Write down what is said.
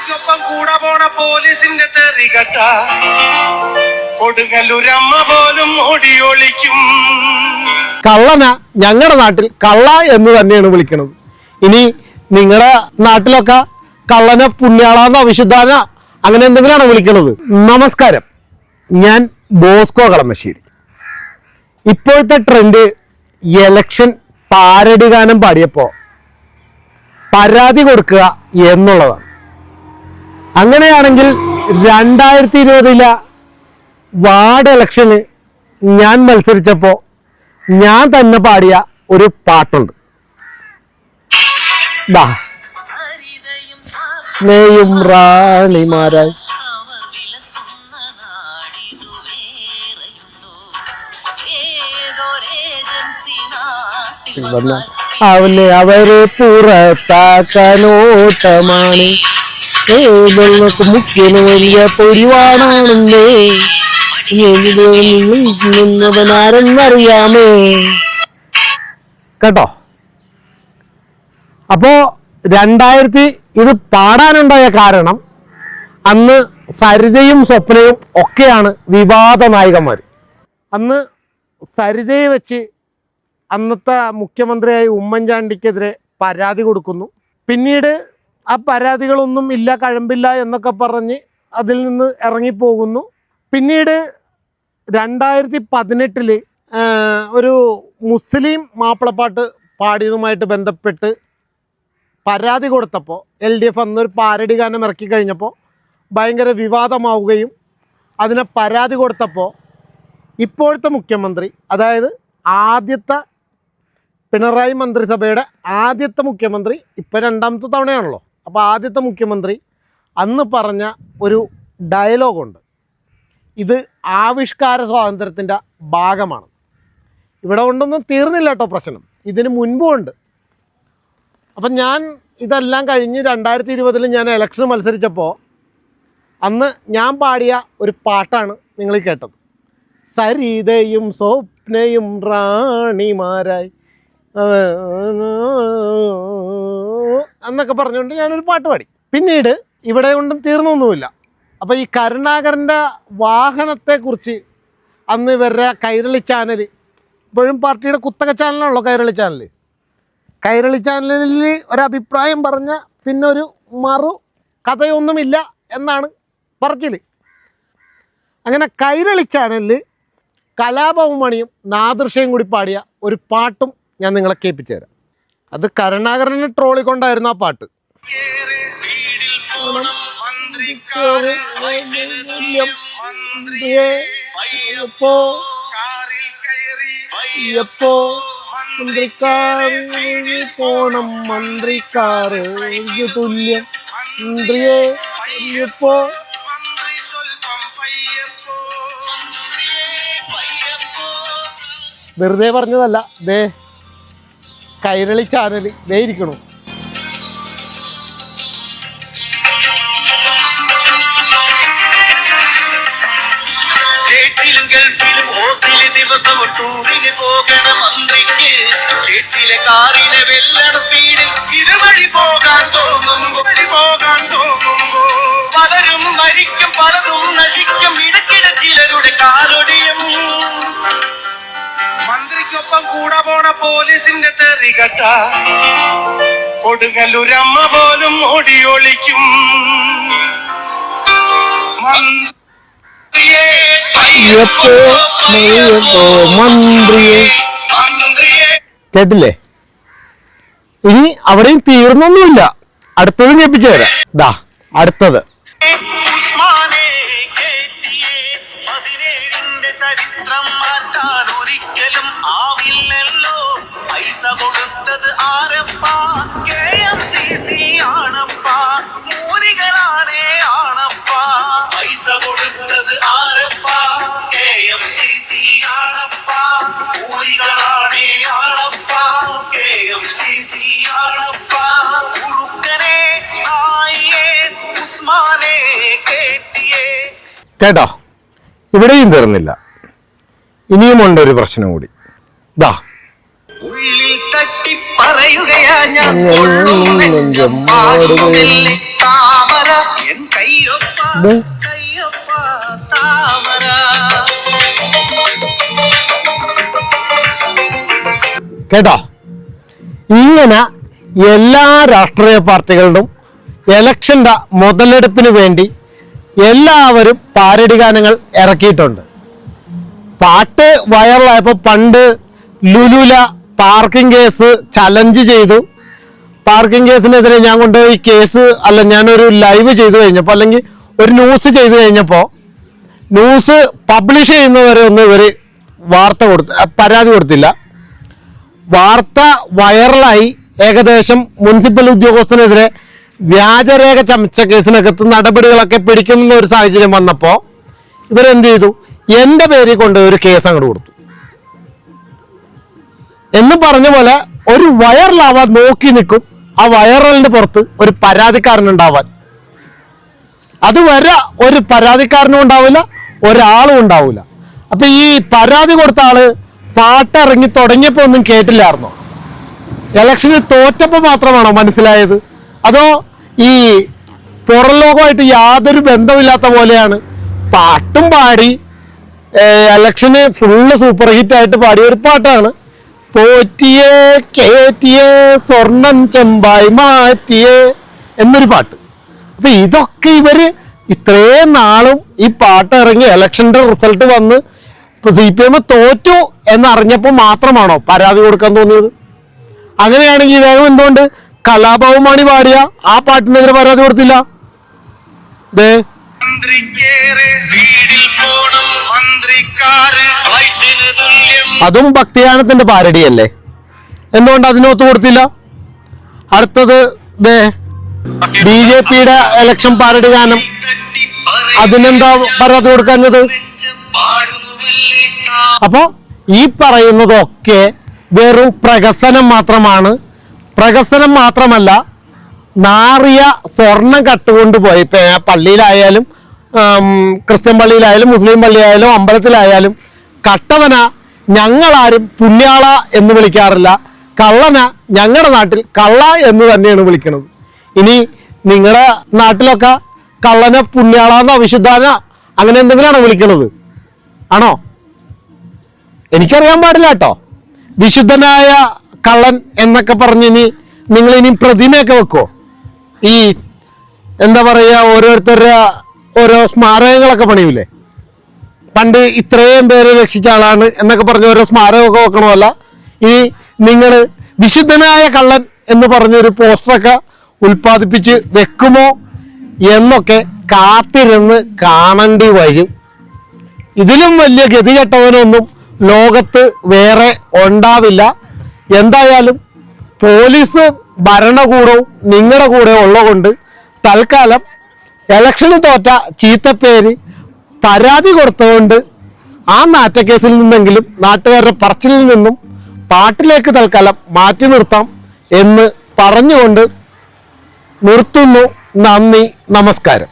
മന്ത്രിക്കൊപ്പം കൂടെ പോണ പോലീസിന്റെ തെറികട്ട കൊടുങ്ങല്ലൂരമ്മ പോലും ഓടിയൊളിക്കും. കള്ളന ഞങ്ങളുടെ നാട്ടിൽ കള്ള എന്ന് തന്നെയാണ് വിളിക്കുന്നത്. ഇനി നിങ്ങളുടെ നാട്ടിലൊക്കെ കള്ളനെ പുണ്യാളാന്ന അവിശുദ്ധാന അങ്ങനെ എന്തെങ്കിലുമാണ് വിളിക്കുന്നത്. നമസ്കാരം, ഞാൻ ബോസ്കോ കളമശ്ശേരി. ഇപ്പോഴത്തെ ട്രെൻഡ് ഇലക്ഷൻ പാരഡി ഗാനം പാടിയപ്പോൾ പരാതി കൊടുക്കുക എന്നുള്ളതാണ്. അങ്ങനെയാണെങ്കിൽ 2020 വാർഡ് ഇലക്ഷന് ഞാൻ മത്സരിച്ചപ്പോൾ ഞാൻ തന്നെ പാടിയ ഒരു പാട്ടുണ്ട്. നെയ്യും റാണിമാരായി അവര് പുറത്താക്കാനോട്ടമാണ്, മുഖ്യന് വലിയ പൊരിവാണെന്നേ ആരെന്നറിയാമേ കേട്ടോ. അപ്പോ 2000 ഇത് പാടാനുണ്ടായ കാരണം അന്ന് സരിതയും സ്വപ്നയും ഒക്കെയാണ് വിവാദ നായികന്മാർ. അന്ന് സരിതയെ വെച്ച് അന്നത്തെ മുഖ്യമന്ത്രിയായ ഉമ്മൻചാണ്ടിക്കെതിരെ പരാതി കൊടുക്കുന്നു. പിന്നീട് ആ പരാതികളൊന്നും ഇല്ല, കഴമ്പില്ല എന്നൊക്കെ പറഞ്ഞ് അതിൽ നിന്ന് ഇറങ്ങിപ്പോകുന്നു. പിന്നീട് 2018 ഒരു മുസ്ലിം മാപ്പിളപ്പാട്ട് പാടിയതുമായിട്ട് ബന്ധപ്പെട്ട് പരാതി കൊടുത്തപ്പോൾ LDF അന്നൊരു പാരഡി ഗാനം ഇറക്കി കഴിഞ്ഞപ്പോൾ ഭയങ്കര വിവാദമാവുകയും അതിനെ പരാതി കൊടുത്തപ്പോൾ ഇപ്പോഴത്തെ മുഖ്യമന്ത്രി, അതായത് ആദ്യത്തെ പിണറായി മന്ത്രിസഭയുടെ ആദ്യത്തെ മുഖ്യമന്ത്രി, ഇപ്പം 2ാമത്തെ തവണയാണല്ലോ, അപ്പോൾ ആദ്യത്തെ മുഖ്യമന്ത്രി അന്ന് പറഞ്ഞ ഒരു ഡയലോഗുണ്ട്. ഇത് ആവിഷ്കാര സ്വാതന്ത്ര്യത്തിൻ്റെ ഭാഗമാണ്. ഇവിടെ കൊണ്ടൊന്നും തീർന്നില്ല കേട്ടോ പ്രശ്നം, ഇതിന് മുൻപും ഉണ്ട്. അപ്പം ഞാൻ ഇതെല്ലാം കഴിഞ്ഞ് 2020 ഞാൻ ഇലക്ഷന് മത്സരിച്ചപ്പോൾ അന്ന് ഞാൻ പാടിയ ഒരു പാട്ടാണ് നിങ്ങൾ കേട്ടത്. സരിതയും സ്വപ്നയും റാണിമാരായി എന്നൊക്കെ പറഞ്ഞുകൊണ്ട് ഞാനൊരു പാട്ട് പാടി. പിന്നീട് ഇവിടെ കൊണ്ടും തീർന്നൊന്നുമില്ല. അപ്പോൾ ഈ കരുണാകരൻ്റെ വാഹനത്തെക്കുറിച്ച് അന്ന് ഇവരുടെ കൈരളി ചാനൽ, ഇപ്പോഴും പാർട്ടിയുടെ കുത്തക ചാനലാണല്ലോ കൈരളി ചാനലിൽ ഒരഭിപ്രായം പറഞ്ഞ പിന്നെ ഒരു മറു കഥയൊന്നുമില്ല എന്നാണ് പറച്ചിൽ. അങ്ങനെ കൈരളി ചാനലിൽ കലാഭവൻ മണിയും നാദൃശയും കൂടി പാടിയ ഒരു പാട്ടും ഞാൻ നിങ്ങളെ കേൾപ്പിച്ചു തരാം. അത് കരുണാകരനെ ട്രോളിക്കൊണ്ടായിരുന്നു ആ പാട്ട്. പോണം മന്ത്രിക്കാറ് തുല്യം മന്ത്രിയെ ഇപ്പോ വെറുതെ പറഞ്ഞതല്ല. ദേ കൈരളി ചാനൽ ദേ ഇരിക്കണു. ഗൾഫിലും ഹോട്ടലിൽ ദിവസവും ടൂറിന് പോകണ മന്ത്രിക്ക് സ്റ്റേറ്റിലെ കാറിലെ വെല്ലണ സ്പീഡിൽ ഇതുവഴി പോകാൻ തോന്നുമ്പോ പലരും മരിക്കും, പലതും നശിക്കും, ഇടയ്ക്കിടെ ചിലരുടെ കാലൊടിയും. മന്ത്രിക്കൊപ്പം കൂടെ പോണ പോലീസിന്റെ തെറികട്ട കൊടുങ്ങല്ലൂരമ്മ പോലും ഓടിയൊളിക്കും. കേട്ടില്ലേ? ഇനി അവിടെയും തീർന്നൊന്നുമില്ല. അടുത്തത് കേൾപ്പിച്ചു തരാം. ദാ അടുത്തത്. ചരിത്രം മാറ്റാൻ ഒരിക്കലും ആവില്ലല്ലോ. പൈസ കൊടുത്തത് ആരപ്പാ? KMCC ആണപ്പാ, മൂരികളാണേ ആണപ്പാ. പൈസ കൊടുത്തത് ആരപ്പാ? KMCC ആണപ്പാ, മൂരികളാണേ ആണപ്പാ. KMCC ആണപ്പാ. ഉറുക്കനെ നായേ ഉസ്മാനെ കേട്ടിയേ. കേട്ടോ, ഇവിടെയും തീർന്നില്ല. ഇനിയുമുണ്ട് ഒരു പ്രശ്നം കൂടി. ദാ ഉള്ളിൽ തട്ടി പറയുകയാ ഞാൻ താമര എൻ കയ്യൊപ്പ കയ്യൊപ്പ താമര. കേട്ടോ, ഇങ്ങനെ എല്ലാ രാഷ്ട്രീയ പാർട്ടികളുടെ ഇലക്ഷൻ്റെ മുതലെടുപ്പിന് വേണ്ടി എല്ലാവരും പാരഡി ഗാനങ്ങൾ ഇറക്കിയിട്ടുണ്ട്. പാട്ട് വൈറലായപ്പോൾ പണ്ട് ലുലുല പാർക്കിംഗ് കേസ് ചലഞ്ച് ചെയ്തു. പാർക്കിംഗ് കേസിനെതിരെ ഞാൻ കൊണ്ടുപോയി കേസ് ഞാനൊരു ലൈവ് ചെയ്തു കഴിഞ്ഞപ്പോൾ അല്ലെങ്കിൽ ഒരു ന്യൂസ് ചെയ്തു കഴിഞ്ഞപ്പോൾ ന്യൂസ് പബ്ലിഷ് ചെയ്യുന്നവരെ ഒന്നും ഇവർ പരാതി കൊടുത്തില്ല. വാർത്ത വൈറലായി. ഏകദേശം മുനിസിപ്പൽ ഉദ്യോഗസ്ഥനെതിരെ വ്യാജരേഖ ചമച്ച കേസിനകത്ത് നടപടികളൊക്കെ പിടിക്കുന്ന ഒരു സാഹചര്യം വന്നപ്പോൾ ഇവരെന്ത് ചെയ്തു? എൻ്റെ പേരിൽ കൊണ്ടുപോയി ഒരു കേസ് അങ്ങോട്ട് കൊടുത്തു. എന്ന് പറഞ്ഞ പോലെ ഒരു വൈറലാവാൻ നോക്കി നിൽക്കും. ആ വൈറലിന്റെ പുറത്ത് ഒരു പരാതിക്കാരനുണ്ടാവാൻ. അതുവരെ ഒരു പരാതിക്കാരനും ഉണ്ടാവില്ല, ഒരാളും ഉണ്ടാവില്ല. അപ്പൊ ഈ പരാതി കൊടുത്ത ആള് പാട്ടിറങ്ങി തുടങ്ങിയപ്പോ ഒന്നും കേട്ടില്ലായിരുന്നോ? ഇലക്ഷനിൽ തോറ്റപ്പോ മാത്രമാണോ മനസ്സിലായത്? അതോ ഈ പുറം ലോകമായിട്ട് യാതൊരു ബന്ധമില്ലാത്ത പോലെയാണ് പാട്ടും പാടി ഇലക്ഷന് ഫുള്ള് സൂപ്പർ ഹിറ്റ് ആയിട്ട് പാടിയ ഒരു പാട്ടാണ് പോറ്റിയേ കേറ്റിയേ സ്വർണം ചെമ്പായി മാറ്റിയേ എന്നൊരു പാട്ട്. അപ്പൊ ഇതൊക്കെ ഇവര് ഇത്രയും നാളും ഈ പാട്ട് ഇറങ്ങി ഇലക്ഷന്റെ റിസൾട്ട് വന്ന് CPM തോറ്റു എന്നറിഞ്ഞപ്പോൾ മാത്രമാണോ പരാതി കൊടുക്കാൻ തോന്നിയത്? അങ്ങനെയാണെങ്കിൽ ഇദ്ദേഹം എന്തുകൊണ്ട് കലാഭവൻ മണി പാടിയ ആ പാട്ടിനെതിരെ പരാതി കൊടുത്തില്ല? അതും ഭക്തിഗാനത്തിന്റെ പാരഡിയല്ലേ, എന്തുകൊണ്ട് അതിനൊത്തു കൊടുത്തില്ല? അടുത്തത് BJPയുടെ ഇലക്ഷൻ പാരഡി ഗാനം, അതിനെന്താ പരാതി കൊടുക്കാഞ്ഞത്? അപ്പൊ ഈ പറയുന്നതൊക്കെ വെറും പ്രഹസനം മാത്രമാണ്. പ്രഹസനം മാത്രമല്ല, നാറിയ സ്വർണം കട്ടുകൊണ്ടുപോയി. ഇപ്പൊ പള്ളിയിലായാലും ക്രിസ്ത്യൻ പള്ളിയിലായാലും മുസ്ലിം പള്ളിയായാലും അമ്പലത്തിലായാലും കട്ടവന ഞങ്ങളാരും പുണ്യാള എന്ന് വിളിക്കാറില്ല. കള്ളന ഞങ്ങളുടെ നാട്ടിൽ കള്ള എന്ന് തന്നെയാണ് വിളിക്കുന്നത്. ഇനി നിങ്ങളുടെ നാട്ടിലൊക്കെ കള്ളനെ പുണ്യാളാന്നോ വിശുദ്ധാന അങ്ങനെ എന്തെങ്കിലുമാണോ വിളിക്കുന്നത്? ആണോ? എനിക്കറിയാൻ പാടില്ല കേട്ടോ. വിശുദ്ധനായ കള്ളൻ എന്നൊക്കെ പറഞ്ഞിനി നിങ്ങൾ ഇനി പ്രതിമയൊക്കെ വെക്കോ? ഈ എന്താ പറയുക, ഓരോരുത്തരുടെ ഓരോ സ്മാരകങ്ങളൊക്കെ പണിയൂലേ? പണ്ട് ഇത്രയും പേരെ രക്ഷിച്ച ആളാണ് എന്നൊക്കെ പറഞ്ഞ് ഓരോ സ്മാരകമൊക്കെ വെക്കണമല്ല. ഇനി നിങ്ങൾ വിശുദ്ധനായ കള്ളൻ എന്ന് പറഞ്ഞൊരു പോസ്റ്ററൊക്കെ ഉൽപ്പാദിപ്പിച്ച് വെക്കുമോ എന്നൊക്കെ കാത്തിരുന്ന് കാണേണ്ടി വരും. ഇതിലും വലിയ ഗതികെട്ടവനൊന്നും ലോകത്ത് വേറെ ഉണ്ടാവില്ല. എന്തായാലും പോലീസ് ഭരണകൂടവും നിങ്ങളുടെ കൂടെ ഉള്ളതുകൊണ്ട് തൽക്കാലം ഇലക്ഷന് തോറ്റ ചീത്തപ്പേര് പരാതി കൊടുത്തുകൊണ്ട് ആ നാറ്റക്കേസിൽ നിന്നെങ്കിലും നാട്ടുകാരുടെ പറച്ചിലിൽ നിന്നും പാട്ടിലേക്ക് തൽക്കാലം മാറ്റി നിർത്താം എന്ന് പറഞ്ഞുകൊണ്ട് നിർത്തുന്നു. നന്ദി, നമസ്കാരം.